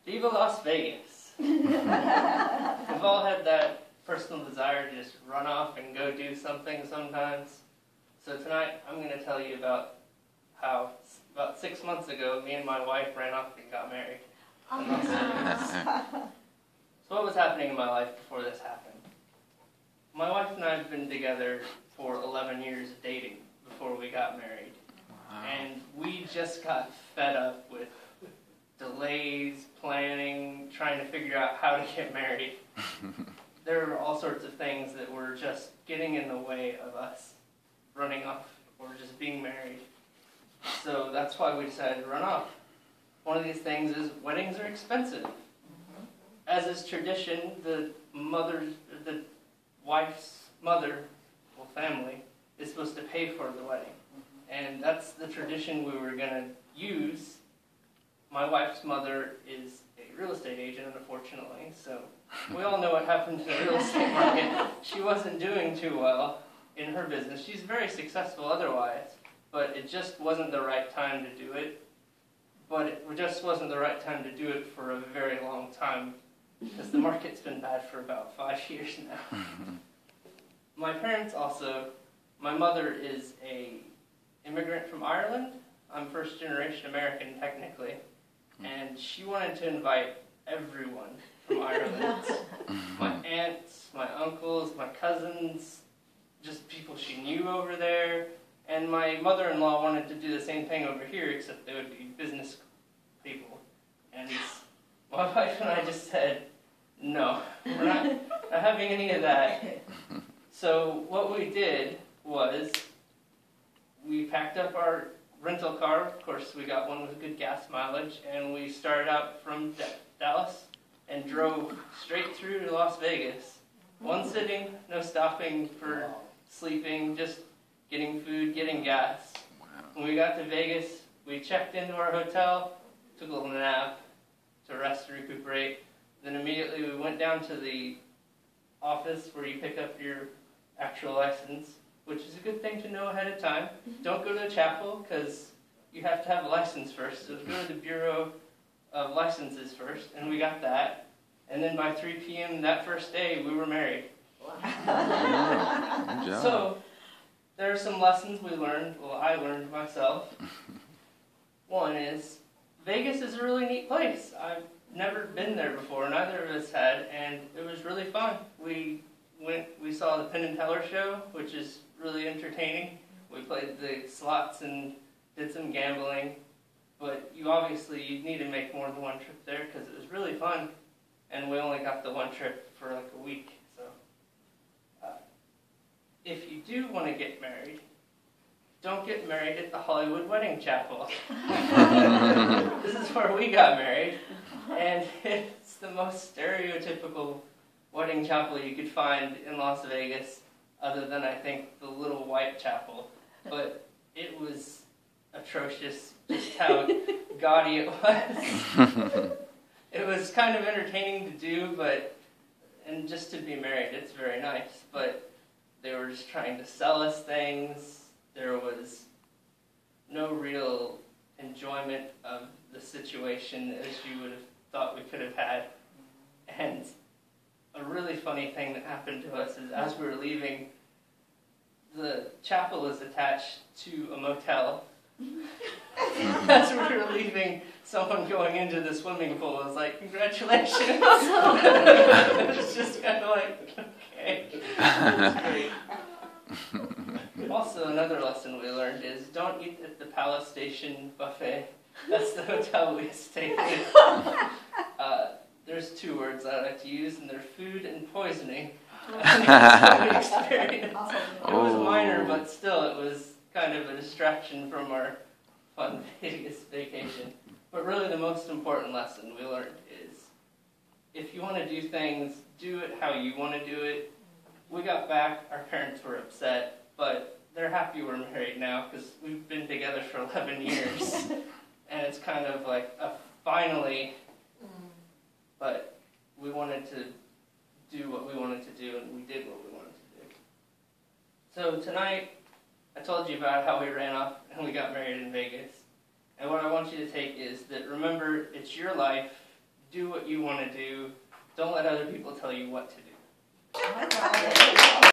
Viva Las Vegas! We've all had that personal desire to just run off and go do something sometimes. So tonight I'm going to tell you about how about 6 months ago me and my wife ran off and got married in Las Vegas. So what was happening in my life before this happened? My wife and I have been together for 11 years dating before we got married. Wow. And we just got fed up with delays, planning, trying to figure out how to get married. There were all sorts of things that were just getting in the way of us running off or just being married. So that's why we decided to run off. One of these things is weddings are expensive. As is tradition, the wife's mother, or family, is supposed to pay for the wedding. And that's the tradition we were going to use. My wife's mother is a real estate agent, unfortunately, so we all know what happened to the real estate market. She wasn't doing too well in her business. She's very successful otherwise, but it just wasn't the right time to do it. But it just wasn't the right time to do it for a very long time, because the market's been bad for about 5 years now. My parents also, my mother is a immigrant from Ireland. I'm first generation American technically. And she wanted to invite everyone from Ireland. My aunts, my uncles, my cousins, just people she knew over there. And my mother-in-law wanted to do the same thing over here, except they would be business people. And my wife and I just said, no, we're not having any of that. So what we did was we packed up our rental car. Of course, we got one with good gas mileage, and we started out from Dallas and drove straight through to Las Vegas. One sitting, no stopping for sleeping, just getting food, getting gas. When we got to Vegas, we checked into our hotel, took a little nap to rest and recuperate. Then immediately we went down to the office where you pick up your actual license, which is a good thing to know ahead of time. Don't go to the chapel, because you have to have a license first. So go to the Bureau of Licenses first, and we got that. And then by 3 p.m. that first day, we were married. Wow. Good job. So there are some lessons we learned, well, I learned myself. One is, Vegas is a really neat place. I've never been there before, neither of us had, and it was really fun. We saw the Penn and Teller show, which is really entertaining. We played the slots and did some gambling, but you need to make more than one trip there, because it was really fun, and we only got the one trip for like a week. So if you do want to get married, don't get married at the Hollywood Wedding Chapel. This is where we got married, and it's the most stereotypical wedding chapel you could find in Las Vegas, other than, I think, the little white chapel. But it was atrocious, just how gaudy it was. It was kind of entertaining to do, and just to be married, it's very nice. But they were just trying to sell us things. There was no real enjoyment of the situation as you would have thought we could have had. And a really funny thing that happened to us is, as we were leaving, the chapel is attached to a motel. As we were leaving, someone going into the swimming pool was like, "Congratulations." It was just kind of like, okay. That's great. Also, another lesson we learned is, don't eat at the Palace Station buffet. That's the hotel we stayed in. There's 2 words I like to use, and they're food and poisoning. That's what we experienced. It was minor, but still, it was kind of a distraction from our fun Vegas vacation. But really, the most important lesson we learned is, if you want to do things, do it how you want to do it. We got back, our parents were upset, but they're happy we're married now, because we've been together for 11 years. And it's kind of like a finally, but we wanted to do what we wanted to do, and we did what we wanted to do. So tonight, I told you about how we ran off and we got married in Vegas. And what I want you to take is that, remember, it's your life. do what you want to do. Don't let other people tell you what to do. All right.